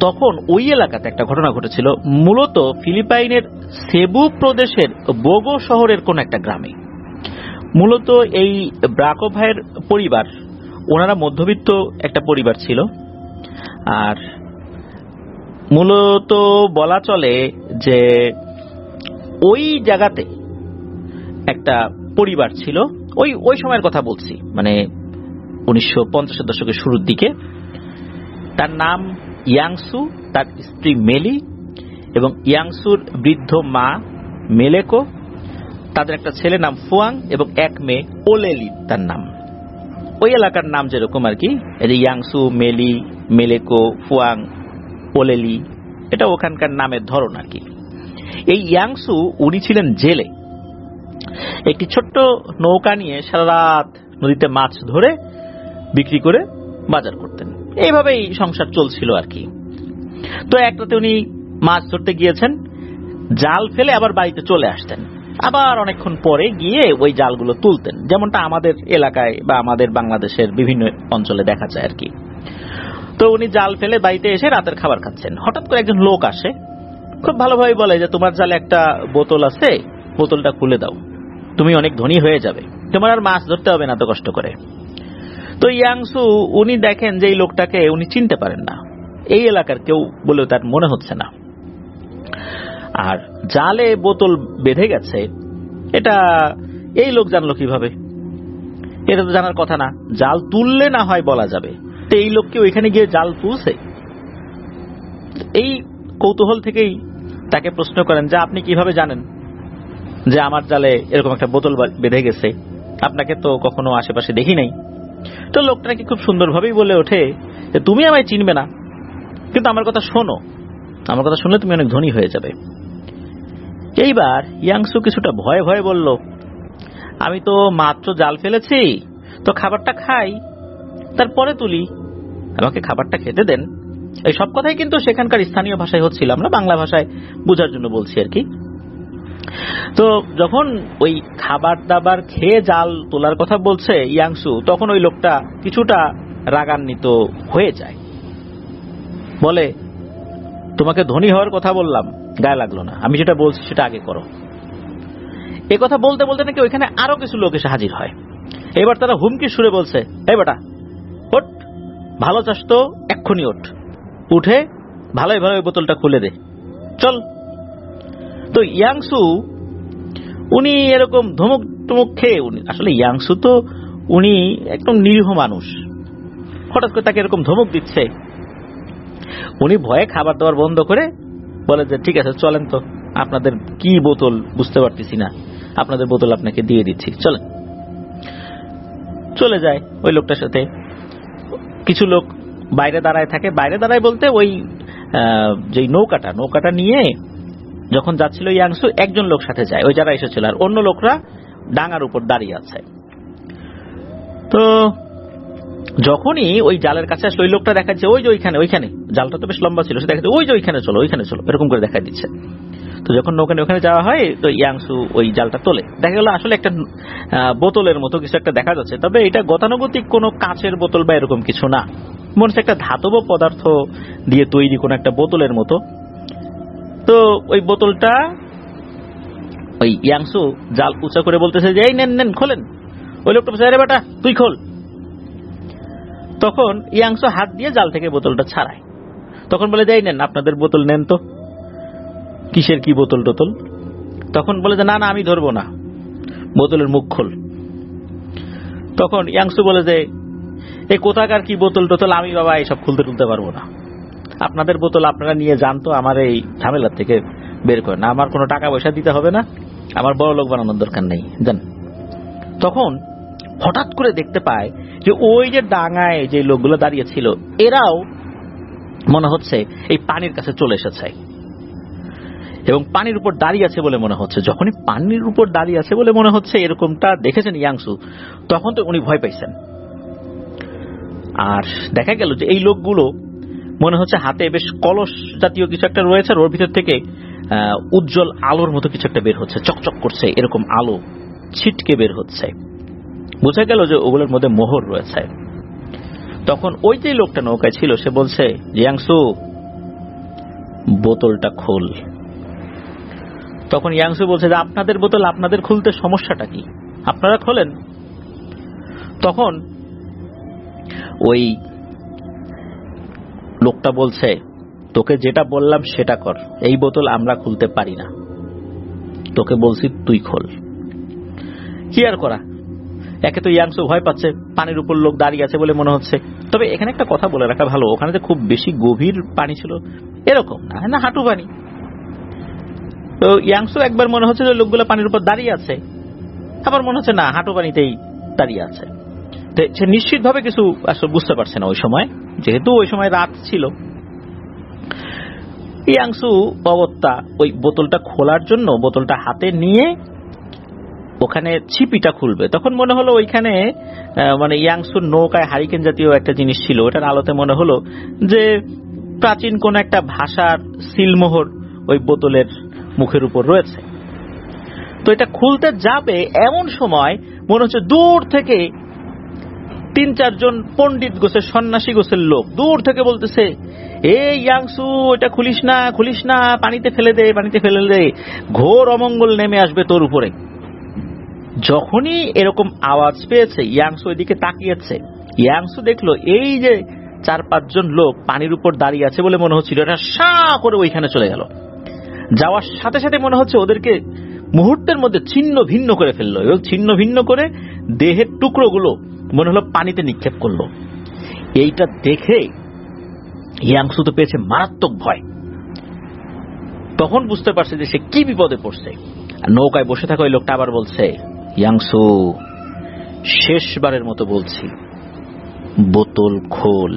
তখন ওই এলাকাতে একটা ঘটনা ঘটেছিল, মূলত ফিলিপাইনের সেবু প্রদেশের বোগো শহরের কোন একটা গ্রামে। মূলত এই ব্রাকো ভাইয়ের পরিবার, ওনারা মধ্যবিত্ত একটা পরিবার ছিল। আর মূলত বলা চলে যে ওই জায়গাতে একটা পরিবার ছিল, ওই সময়ের কথা বলছি, মানে 1950-এর দশকের শুরুর দিকে। তার নাম ইয়াংসু, তার স্ত্রী মেলি এবং ইয়াংসুর বৃদ্ধ মা মেলেকো, তাদের একটা ছেলে নাম ফুয়াং এবং এক মেয়ে ওলেলি তার নাম। ওই এলাকার নাম যেরকম আর কি, এই যে ইয়াংসু, মেলি, মেলেকো, ফুয়াং, ওলেলি, এটা ওখানকার নামের ধরন আর কি। এই ইয়াংসু উনি ছিলেন জেলে, একটি ছোট্ট নৌকা নিয়ে সারা রাত নদীতে মাছ ধরে বিক্রি করে বাজার করতেন। এইভাবেই সংসার চলছিল আর কি। তো এক রাতে উনি মাছ ধরতে গিয়েছেন, জাল ফেলে আবার বাড়িতে চলে আসতেন, আবার অনেকক্ষণ পরে গিয়ে ওই জালগুলো তুলতেন, যেমনটা আমাদের এলাকায় বা আমাদের বাংলাদেশের বিভিন্ন অঞ্চলে দেখা যায় আর কি। তো উনি জাল ফেলে বাড়িতে এসে রাতের খাবার খাচ্ছেন। হঠাৎ করে একজন লোক আসে, খুব ভালোভাবে বলে যে তোমার জালে একটা বোতল আছে, বোতলটা খুলে দাও, তুমি অনেক ধনী হয়ে যাবে, তোমার আর মাছ ধরতে হবে না তো কষ্ট করে। তো ইয়াংসু উনি দেখেন যে এই লোকটাকে উনি চিনতে পারেন না, এই এলাকার কেউ বলেও তার মনে হচ্ছে না। আর জালে বোতল বেঁধে গেছে, এটা এই লোক জানলো কিভাবে? এটা তো জানার কথা না, জাল তুললে না হয় বলা যাবে। তো এই লোককে ওইখানে গিয়ে জাল তুলছে। এই কৌতূহল থেকেই তাকে প্রশ্ন করেন যে আপনি কিভাবে জানেন যে আমার জালে এরকম একটা বোতল বেঁধে গেছে? আপনাকে তো কখনো আশেপাশে দেখি নাই। তো লোকটা নাকি খুব সুন্দরভাবেই বলে ওঠে যে তুমি আমায় চিনবে না, কিন্তু আমার কথা শোনো, আমার কথা শুনলে তুমি অনেক ধনী হয়ে যাবে। এইবার ইয়াংসু কিছুটা ভয়ে ভয়ে বলল, আমি তো মাত্র জাল ফেলেছি, তো খাবারটা খাই, তারপরে তুলি, আমাকে খাবারটা খেতে দেন। এই সব কথাই কিন্তু সেখানকার স্থানীয় ভাষায় হচ্ছিল, আমরা বাংলা ভাষায় বোঝার জন্য বলছি আর কি। তো যখন ওই খাবার দাবার খেয়ে জাল তোলার কথা বলছে ইয়াংসু, তখন ওই লোকটা কিছুটা রাগান্বিত হয়ে যায়, বলে তোমাকে ধনী হওয়ার কথা বললাম, গায়ে লাগলো না, আমি যেটা বলছি সেটা আগে করো। এ কথা বলতে বলতে নাকি ওইখানে আরো কিছু লোক এসে হাজির হয়। এবার তারা হুমকি সুরে বলছে, এই বেটা ওঠ, ভালো চাস তো এক্ষুনি ওঠ, উঠে ভালোই ভালো ওই বোতলটা খুলে দে, চল। তো ইয়াংসু উনি এরকম ধমক টমক খেয়ে, উনি আসলে ইয়াংসু তো উনি একদম নিরীহ মানুষ, হঠাৎ করে তাকে এরকম ধমক দিচ্ছে, উনি ভয়ে খাবার দাবার বন্ধ করে বলে যে ঠিক আছে চলেন তো, আপনাদের কি বোতল বুঝতে পারতেছি না, আপনাদের বোতল আপনাকে দিয়ে দিচ্ছি, চলেন। চলে যায় ওই লোকটার সাথে। কিছু লোক বাইরে দাঁড়ায় থাকে, বাইরে দাঁড়ায় বলতে ওই যে নৌকাটা নিয়ে যখন যাচ্ছিল ইয়াংসু, একজন লোক সাথে যায়, ওই যারা এসেছিল, আর অন্য লোকরা ডাঙার উপর দাঁড়িয়ে আছে। তো যখনই ওই জালের কাছে আসলে ওই লোকটা দেখা যাচ্ছে ওই যে ওইখানে জালটা তো বেশ লম্বা ছিল, সে দেখা যাচ্ছে ওই যে ওইখানে চলো এরকম করে দেখা দিচ্ছে। তো যখন ওখানে যাওয়া হয়, তো ইয়াংসু ওই জালটা তোলে, দেখা গেল আসলে একটা বোতলের মতো কিছু একটা দেখা যাচ্ছে, তবে এটা গতানুগতিক কোনো কাঁচের বোতল বা এরকম কিছু না, মনে হচ্ছে একটা ধাতব পদার্থ দিয়ে তৈরি কোনো একটা বোতলের মতো। তো ওই বোতলটা ওই ইয়াংসু জাল উঁচা করে বলতেছে যে এই নেন খোলেন। ওই লোকটা বলছে, আরে বেটা তুই খোল। তখন ইয়াংসু হাত দিয়ে জাল থেকে বোতলটা ছাড়ায়, তখন বলে যে এই নেন আপনাদের বোতল নেন তো, কিসের কি বোতল টোতল? তখন বলে যে না আমি ধরবো না, বোতলের মুখ খোল। তখন ইয়াংসু বলে যে এই কোথাকার কি বোতল টোতল, আমি বাবা এইসব খুলতে পারবো না, আপনাদের বোতল আপনারা নিয়ে যান তো, আমার এই ঝামেলার থেকে বের করেন, আমার কোনো টাকা পয়সা দিতে হবে না, আমার বড় লোক বানানোর দরকার নেই, জান। তখন হঠাৎ করে দেখতে পায় যে ওই যে ডাঙায় যে লোকগুলো দাঁড়িয়ে ছিল, এরাও মনে হচ্ছে এই পানির কাছে চলে এসেছে এবং পানির উপর দাঁড়িয়ে আছে বলে মনে হচ্ছে। যখনই পানির উপর দাঁড়িয়ে আছে বলে মনে হচ্ছে এরকমটা দেখেছেন ইয়াংসু, তখন তো উনি ভয় পাইছেন। আর দেখা গেল যে এই লোকগুলো মনে হচ্ছে হাতে বেশ কলস জাতীয় কিছু একটা রয়েছে, আর ওর ভিতর থেকে উজ্জ্বল আলোর মতো কিছু একটা বের হচ্ছে, চকচক করছে, এরকম আলো ছিটকে বের হচ্ছে, বোঝা গেল যে ওগুলোর মধ্যে মোহর রয়েছে। তখন ওই যে লোকটা নৌকায় ছিল সে বলছে, ইয়াংসু বোতলটা খোল। তখন ইয়াংসু বলছে যে আপনাদের বোতল আপনাদের খুলতে সমস্যাটা কি, আপনারা খোলেন। তখন ওই লোকটা বলছে তোকে যেটা বললাম সেটা কর, এই বোতল আমরা খুলতে পারি না, তোকে বলছি তুই খোল। কি আর করা, একে তো ইয়াংসু ভয় পাচ্ছে, পানির উপর লোক দাঁড়িয়ে আছে বলে মনে হচ্ছে। তবে এখানে একটা কথা বলে রাখা ভালো, ওখানে যে খুব বেশি গভীর পানি ছিল এরকম না, না হাঁটু পানি। তো ইয়াংসু একবার মনে হচ্ছে যে লোকগুলো পানির উপর দাঁড়িয়ে আছে, আবার মনে হচ্ছে না হাঁটু পানিতেই দাঁড়িয়ে আছে। সে নিশ্চিতভাবে কিছু আসলে বুঝতে পারছে না ওই সময়, যেহেতু ওই সময় রাত ছিল। ইয়াংসু অগত্যা ওই বোতলটা খোলার জন্য বোতলটা হাতে নিয়ে ওখানে ছিপিটা খুলবে। তখন মনে হলো ওইখানে মানে ইয়াংসুর নৌকায় হারিকেন জাতীয় একটা জিনিস ছিল, ওটার আলোতে মনে হলো যে প্রাচীন কোন একটা ভাষার সিলমোহর ওই বোতলের মুখের উপর রয়েছে। তো এটা খুলতে যাবে এমন সময় মনে হচ্ছে দূর থেকে 3-4 জন পণ্ডিত গোছের সন্ন্যাসী গোছের লোক দূর থেকে বলতেছে, এই ইয়াংসু এটা খুলিস না, খুলিস না, পানিতে ফেলে দে, পানিতে ফেলে দে, ঘোর অমঙ্গল নেমে আসবে তোর উপরে। যখনই এরকম আওয়াজ পেয়েছে ইয়াংসু ওইদিকে তাকিয়েছে। ইয়াংসু দেখলো এই যে 4-5 জন লোক পানির উপর দাঁড়িয়ে আছে বলে মনে হচ্ছিল, এটা সা করে ওইখানে চলে গেল। যাওয়ার সাথে সাথে মনে হচ্ছে ওদেরকে মুহূর্তের মধ্যে ছিন্ন ভিন্ন করে ফেললো, এবং ছিন্ন ভিন্ন করে দেহের টুকরোগুলো মনে হলো পানিতে নিক্ষেপ করলো। এইটা দেখে ইয়াংসু তো পেয়েছে মারাত্মক ভয়। তখন বুঝতে পারছে যে সে কি বিপদে পড়ছে। নৌকায় বসে থাকা ওই লোকটা আবার বলছে, ইয়াংসু শেষবারের মতো বলছি, বোতল খোল।